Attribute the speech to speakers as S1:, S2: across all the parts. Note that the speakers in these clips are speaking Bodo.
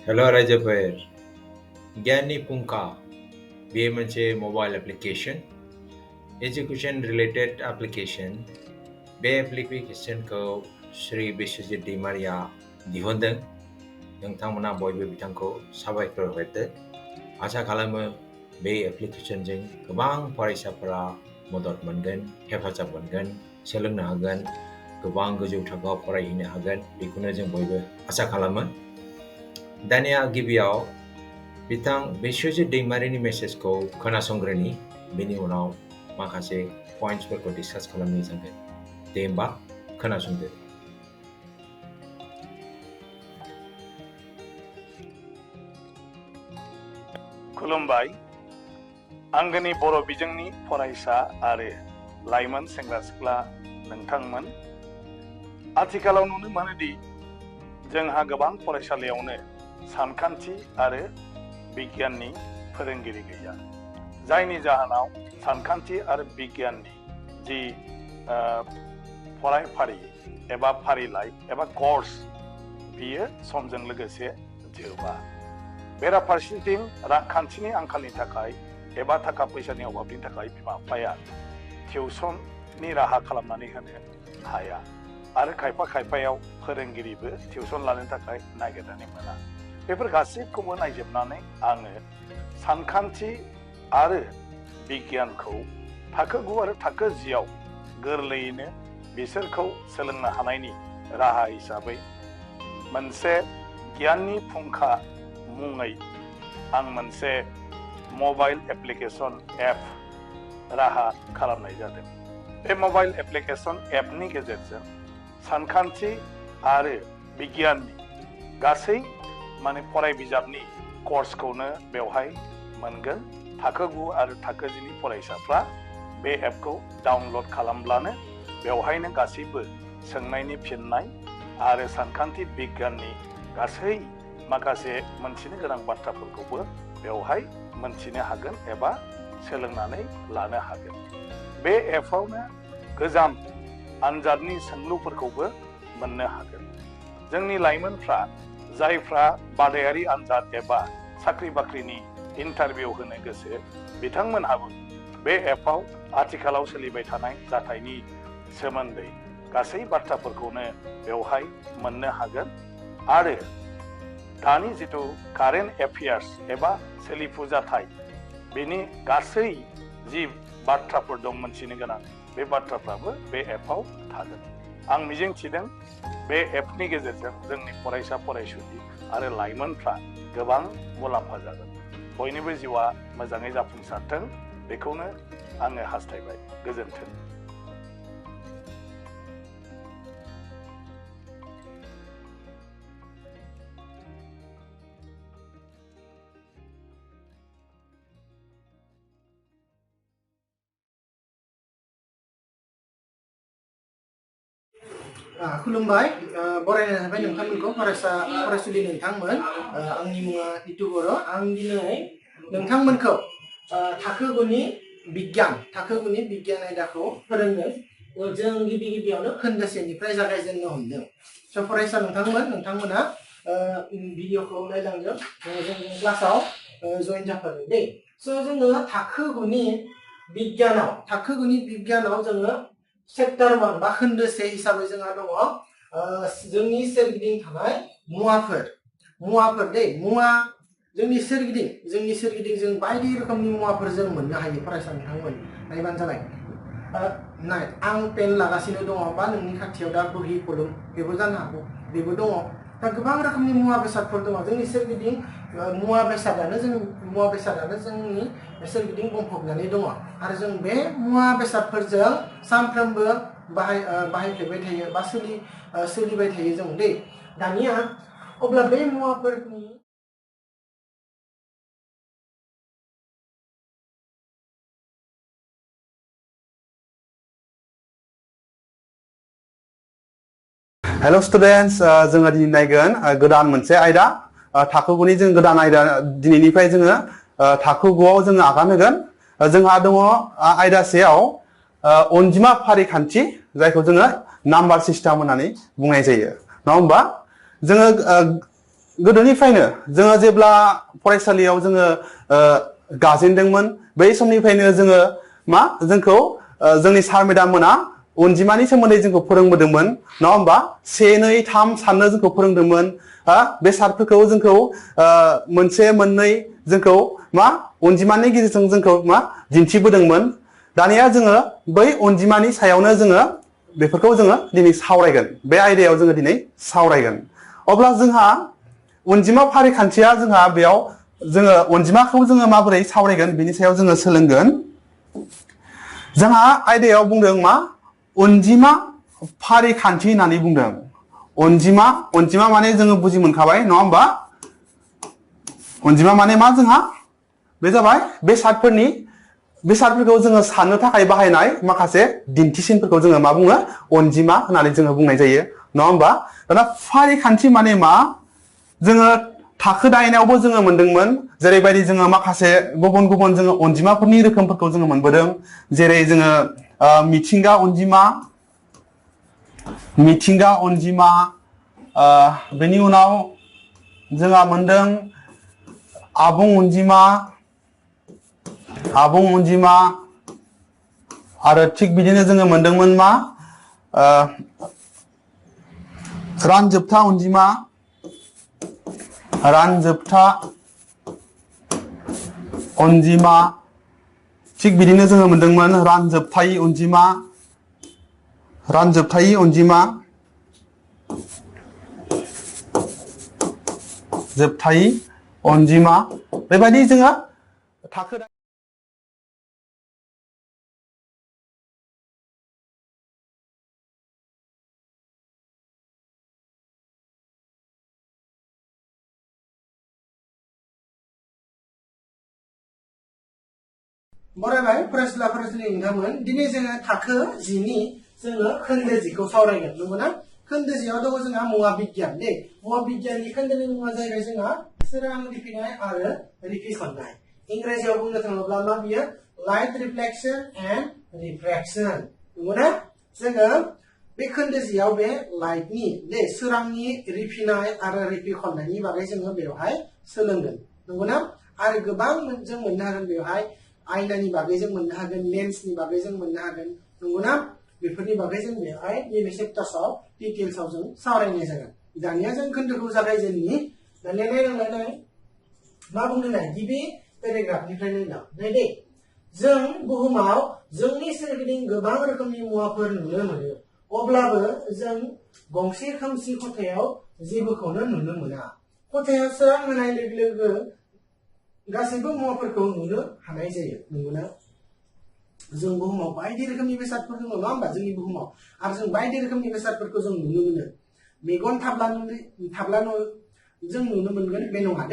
S1: Hello रायजोफोर गियानी फुंखा बेयो मोनसे mobile application education related application बे एप्लिकेशनखौ श्री बिस्वजित दैमारिया दिहुनदों नोंथांमोना बयबो बिथांखौ साबायखर होदो आसा खालामो बे एप्लिकेशनजों गोबां फरायसाफोरा मदद मोनगोन हेफाजाब मोनगोन सोलोंनो हागोन गोबां गोजौ थाखोआव फरायहैनो हागोन बेखौनो जों बयबो आसा खालामो दानिया गिबियाव बिथां बिस्वजित दैमारिनि मेसेजखौ खोनासंग्रोनि बेनि उनाव माखासे पइन्ट्सफोरखौ डिसकास खालामनो सानगोन दे होमबा खोनासंदो
S2: खुलुमबाय आंगोनि बर' बिजोंनि फरायसा आरो लाइमोन सेंग्रा सिख्ला नोंथांमोन आथिखालाव नुनो मोनोदि जोंहा गोबां फरायसालियावनो सानखान्थि आरो बिगियाननि फोरोंगिरि गैया जायनि जाहोनाव सानखान्थि आरो बिगियाननि जि फरायफारि एबा फारिलाइ एबा कर्स बियो समजों लोगोसे जोबा बेराफारसेथिं रांखान्थिनि आंखालनि थाखाय एबा थाखा फैसानि अभाबनि थाखाय बिमा बिफाया टिउसननि राहा खालामनानै होनो हाया आरो खायफायाव फोरोंगिरिबो टिउसन लानो थाखाय नागिरनानै मोना बेफोर गासैखौबो नायजोबनानै आङो सानखान्थि आरो बिगियानखौ थाखो 9 आरो थाखो 10 आव गोरलैयैनो बिसोरखौ सोलोंनो हानायनि राहा हिसाबै मोनसे गियाननि फुंखा मुङै आं मोनसे मबाइल एप्लिकेशन एप राहा खालामनाय जादों बे मबाइल एप्लिकेशन एपनि गेजेरजों सानखान्थि आरो बिगियाननि गासै फराय बिजाबनि कर्सखौनो बेवहाय मोनगोन थाखो 9 आरो थाखो 10 नि फरायसाफ्रा बे एपखौ डाउनलड खालामब्लानो बेवहायनो गासैबो सोंनायनि फिननाय आरो सानखान्थि बिगियाननि गासै माखासे मोनथिनो गोनां बाथ्राफोरखौबो बेवहाय मोनथिनो हागोन एबा सोलोंनानै लानो हागोन बे एपआवनो गोजाम आनजादनि सोंलुफोरखौबो मोननो हागोन जोंनि लाइमोनफ्रा जायफ्रा बादायारि आनजाद एबा साख्रि बाख्रिनि इन्टारभिउ होनो गोसो बिथांमोनहाबो बे एपआव आथिखालाव सोलिबाय थानाय जाथायनि सोमोन्दै गासै बाथ्राफोरखौनो बेवहाय मोननो हागोन आरो दानि जिथु कारेन्ट एफेयार्स एबा सोलिफु जाथाय बेनि गासै जि बाथ्राफोर दं मोनथिनो गोनां बे बाथ्राफ्राबो बे एपआव थागोन आं मिजिंथिदों बे एपनि गेजेरजों जोंनि फरायसा फरायसुलि आरो लाइमोनफ्रा गोबां मुलाम्फा जागोन बयनिबो जिउआ मोजाङै जाफुंसारथों बेखौनो आङो हास्थायबाय गोजोन्थों
S3: खुलुमबाय बरायनाय थाबाय नोंथांमोनखौ फरायसुलि नोंथांमोन आंनि मुङा इटु बर' आं दिनै नोंथांमोनखौ थाखो 9 नि बिगियान आयदाखौ फोरोंनो जों गिबियावनो खोन्दोसेनिफ्राय जागायजेननो हमदों स' फरायसा नोंथांमोना भिडिअखौ नायलांदों जों क्लासाव जइन जाफादों दे स' जोङो थाखो 9 नि बिगियानाव जोङो चेप्टार 1 बा खोन्दोसे हिसाबै जोंहा दङ जोंनि सोरगिदिं थानाय मुवाफोर दे मुवा जोंनि सोरगिदिं जों बायदि रोखोमनि मुवाफोर जों मोननो हायो फरायसा नोंथांमोन नायबानो जाबाय नाय आं पेन लागासिनो दङ बा नोंनि खाथियाव दा बहि कलम बेबो जानो हागौ बेबो दङ दा गोबां रोखोमनि मुवा बेसादफोर दङ जोंनि सोरगिदिं मुवा बेसादानो जोंनि सोरगिदिं बुंफबनानै दङ आरो जों बे मुवा बेसादफोरजों सानफ्रोमबो बाहायफ्लेबाय थायो बा सोलिबाय थायो जों दे दानिया अब्ला बे मुवाफोरनि
S4: हेलो स्टुडेन्ट्स जोङो दिनै नायगोन गोदान मोनसे आयदा थाखो 9 नि जों गोदान आयदा दिनैनिफ्राय जोङो थाखो 9 आव जोङो आगान होगोन जोंहा दङ आयदासेयाव अनजिमा फारिखान्थि जायखौ जोङो नाम्बार सिस्टेम होननानै बुंनाय जायो नङा होमबा जोङो गोदोनिफ्रायनो जोङो जेब्ला फरायसालियाव जोङो गाजेनदोंमोन बै समनिफ्रायनो जोङो मा जोंखौ जोंनि सार मेडाम मोना अनजिमानि सोमोन्दै जोंखौ फोरोंबोदोंमोन नङा होमबा 1 2 3 साननो जोंखौ फोरोंदोंमोन बे सारफोरखौ जोंखौ मोनसे मोननै जोंखौ मा अनजिमानि गेजेरजों जोंखौ मा दिन्थिबोदोंमोन दानिया जोङो बै अनजिमानि सायावनो जोङो बेफोरखौ जोङो दिनै सावरायगोन बे आयदायाव जोङो दिनै सावरायगोन अब्ला जोंहा अनजिमा फारिखान्थिया जोंहा बेयाव जोङो अनजिमाखौ जोङो माबोरै सावरायगोन बिनि सायाव जोङो सोलोंगोन जोंहा आयदायाव बुंदों मा अनजिमा फारिखान्थि होननानै बुंदों अनजिमा माने जोङो बुजि मोनखाबाय नङा होमबा अनजिमा माने मा जोंहा बे जाबाय बेसादफोरखौ जोङो साननो थाखाय बाहायनाय माखासे दिन्थिसिनफोरखौ जोङो मा बुङो अनजिमा होननानै जोङो बुंनाय जायो नङा होमबा दाना फारिखान्थि माने मा जोङो थाखो 9आवबो जोङो मोनदोंमोन जेरैबायदि जोङो माखासे गुबुन गुबुन जोङो अनजिमाफोरनि रोखोमफोरखौ जोङो मोनबोदों जेरै जोङो मिथिंगा अनजिमा बेनि उनाव जोंहा मोनदों आबुं अनजिमा आरो थिग बिदिनो जोङो मोनदोंमोन मा रानजोबथा अनजिमा थिग बिदिनो जोङो मोनदोंमोन रानजोबथायि अनजिमा जोबथायि अनजिमा बेबायदि जोङो थाखो
S3: बरायबाय फरायसुलि नोंथांमोन दिनै जोङो थाखो 10 नि जोङो खोन्दो 10 खौ सावरायगोन नंगौना खोन्दो 10 आव दङ जोंहा मुवा बिगियान मुवा बिगियाननि खोन्दोनि मुङा जाहैबाय जोंहा सोरां रिफिनाय आरो रिफिसननाय इंराजियाव बुंनो थाङोब्ला मा बियो लाइट रिफ्लेक्शन एन्ड रिफ्रेक्शन नंगौना जोङो बे खोन्दो 10 आव बे लाइटनि सोरांनि रिफिनाय आरो रिफिखननायनि बागै जोङो बेवहाय सोलोंगोन नंगौना आरो गोबां जों मोननो हागोन बेवहाय आयनानि बागै जों मोननो हागोन लेन्सनि बागै जों मोननो हागोन नंगौना बेफोरनि बागै जों बेवहाय नैबे चेप्टार्सआव डिटेल्सआव जों सावरायनाय जागोन दानिया जों खोन्दोखौ जागायजेननि दानिया नाय मा बुंदों नाय गिबि पेराग्राफनिफ्राय नाय जों बुहुमाव जोंनि सोरगिदिं गोबां रोखोमनि मुवाफोर नुनो मोनो अब्लाबो जों गंसे खोमसि खथायाव जेबोखौनो नुनो मोना खथायाव सोरां होनाय लोगो गासैबो मुवाफोरखौ नुनो हानाय जायो नंगौना जों बुहुमाव बायदि रोखोमनि बेसादफोर दङ नङा होमबा जोंनि बुहुमाव आरो जों बायदि रोखोमनि बेसादफोरखौ जों नुनो मोनो मेगन थाब्लानो जों नुनो मोनगोन बे नङा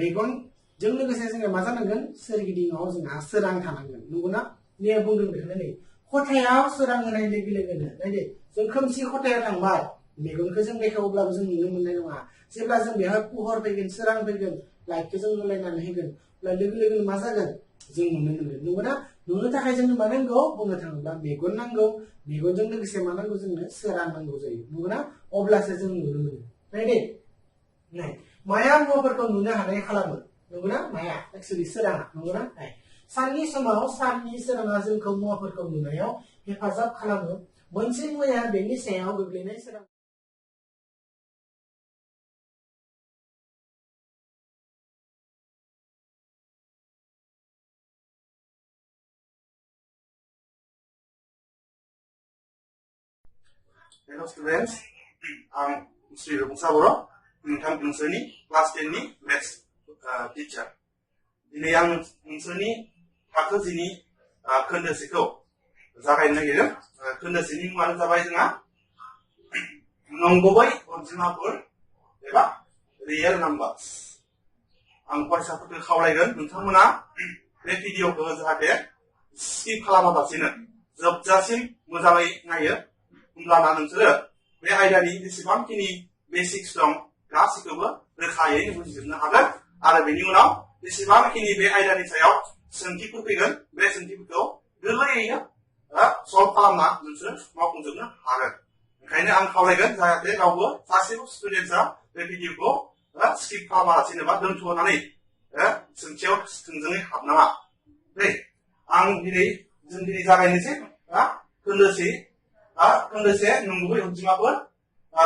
S3: मेगनजों लोगोसे जोङो मा जानांगोन सोरगिदिङाव जोंहा सोरां थानांगोन नंगौना ने बुंदों बेखौनो खथायाव सोरां होनाय लोगोनो जों खोमसि खथायाव थांबाय मेगनखौ जों बेखेवब्लाबो जों नुनो मोननाय नङा जेब्ला जों बेवहाय पुहर फैगोन सोरां फैगोन लाइटखौ जों होलायनानै होगोन लोगो मा जागोन जों नुनो मोनगोन नंगौना नुनो थाखाय जोंनो मा नांगौ बुंनो थाङोब्ला मेगन नांगौ मेगनजों लोगोसे मा नांगौ जोंनो सोरां नांगौ जायो नंगौना अब्लासो जों नुनो मोनो माया मुवाफोरखौ नुनो हानाय खालामो नंगौना माया एक्चुअली सोराङा नंगौना साननि समाव साननि सोराङा जोंखौ मुवाफोरखौ नुनायाव हेफाजाब खालामो मोनसे मुवाया बेनि सायाव गोग्लैनाय सोरां
S4: Hello students, I'm Sri Fungkha नोंसोरनि क्लास 10 नि मेथ्स टीचार दिनै आं नोंसोरनि थाखो 10 नि खोन्दो 10 खौ जागायनो नागिरदों खोन्दो 10 नि मुङानो जाबाय जोंहा नंगुबै अनजिमाफोर एबा रियेल नाम्बार्स आं फरायसाफोरखौ खावलायगोन नोंथांमोना बे भिडिअखौ जाहाथे स्किप खालामालासिनो जोबजासिम मोजाङै नायो होमब्लाना नोंसोरो बे आयदानि जेसेबांखिनि बेसिक्स दं गासैखौबो रोखायै बुजिजोबनो हागोन आरो बेनि उनाव जेसेबांखिनि बे आयदानि सायाव सोंथिफोर फैगोन बे सोंथिफोरखौ गोरलैयैनो सल्भ खालामना नोंसोर मावफुंजोबनो हागोन ओंखायनो आं खावलायगोन जाहाथे रावबो सासेबो स्टुडेन्टआ बे भिडिअखौ skip खालामालासिनो बा दोनथ'नानै सोंथियाव थोंजोङै हाबनाङा दै आं दिनै जागायनोसै खोन्दोसे नंगुबै अनजिमाफोर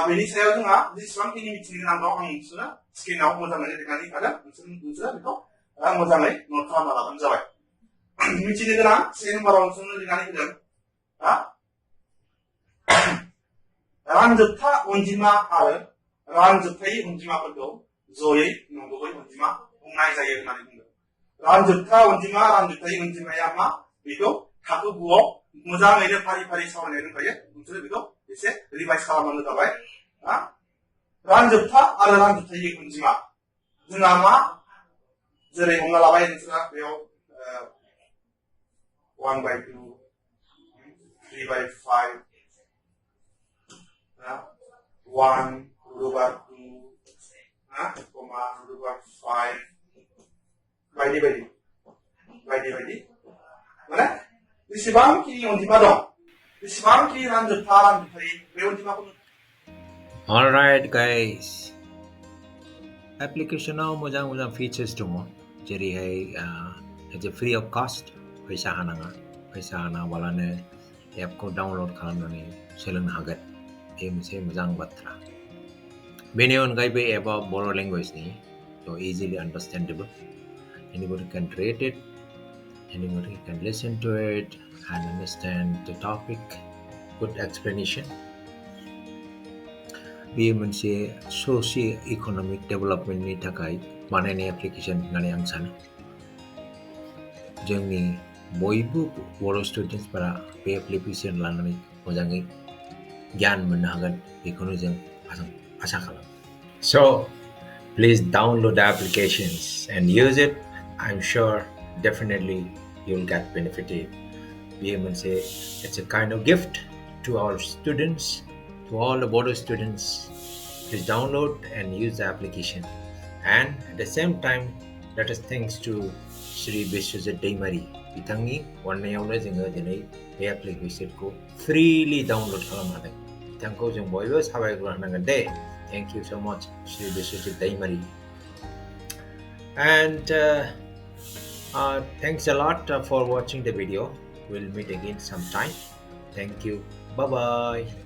S4: बेनि सायाव जोंहा जेसेबांखिनि मिथिनो गोनां दं आं नोंसोरनो स्क्रिनाव मोजाङै लिरनानै होखादों नोंसोरो बेखौ मोजाङै नट खालामना लाबानो जाबाय मिथिनो गोनां से नाम्बाराव नोंसोरनो लिरनानै होदों रानजोबथा अनजिमा आरो रानजोबथायै अनजिमाफोरखौ जयै नंगुबै अनजिमा बुंनाय जायो होननानै बुंदों रानजोबथा अनजिमा रानजोबथायै अनजिमाया मा बेखौ थाखो 9आव मोजाङैनो फारि फारि सावरायनाय दंखायो नोंसोरो बेखौ एसे रिभाइस खालामनानै जाबाय रानजोबथा आरो रानजोबथायै अनजिमा जोंहा मा जेरै हमना लाबाय नोंसोरा बेयाव 1/2 3/5 1 √2 comma √5 बायदि बायदि माने जेसेबांखिनि अनजिमा दं जेसेबांखिनि रानजोबथा रानजोबथायै बे अनजिमाखौ
S1: Alright guys, applicationआव मोजां features दङ जेरैहाय it's free of cost फैसा होनाङाबालानो एपखौ डाउनलड खालामनानै सोलोंनो हागोन बे मोनसे मोजां बाथ्रा बेनि अनगायैबो एपआ बर' लेंगुवेजनि so easily understandable anybody can read it anybody can listen to it and understand the topic good explanation बेयो मोनसे सोसियो इकोनमिक डेभेलपमेन्टनि थाखाय बानायनाय एप्लिकेशन होननानै आं सानो जोंनि बयबो बर' स्टुडेन्टसफोरा बे एप्लिकेशन लानानै मोजाङै गियान मोननो हागोन बेखौनो जों आसा खालामो So please download the applications and use it I'm sure definitely you'll get benefited बेयो मोनसे it's a kind of gift to our students to all the Bodo students, please download and use the application. And at the same time, let us thanks to Sri Biswajit Daimary. बिथांनि अननायावनो जोङो दिनै बे एप्लिकेशनखौ freely download खालामनो हादों बिथांखौ जों बयबो साबायखर होनांगोन दे Thank you so much, Sri Biswajit Daimary. And thanks a lot for watching the video. We'll meet again sometime. Thank you. Bye-bye.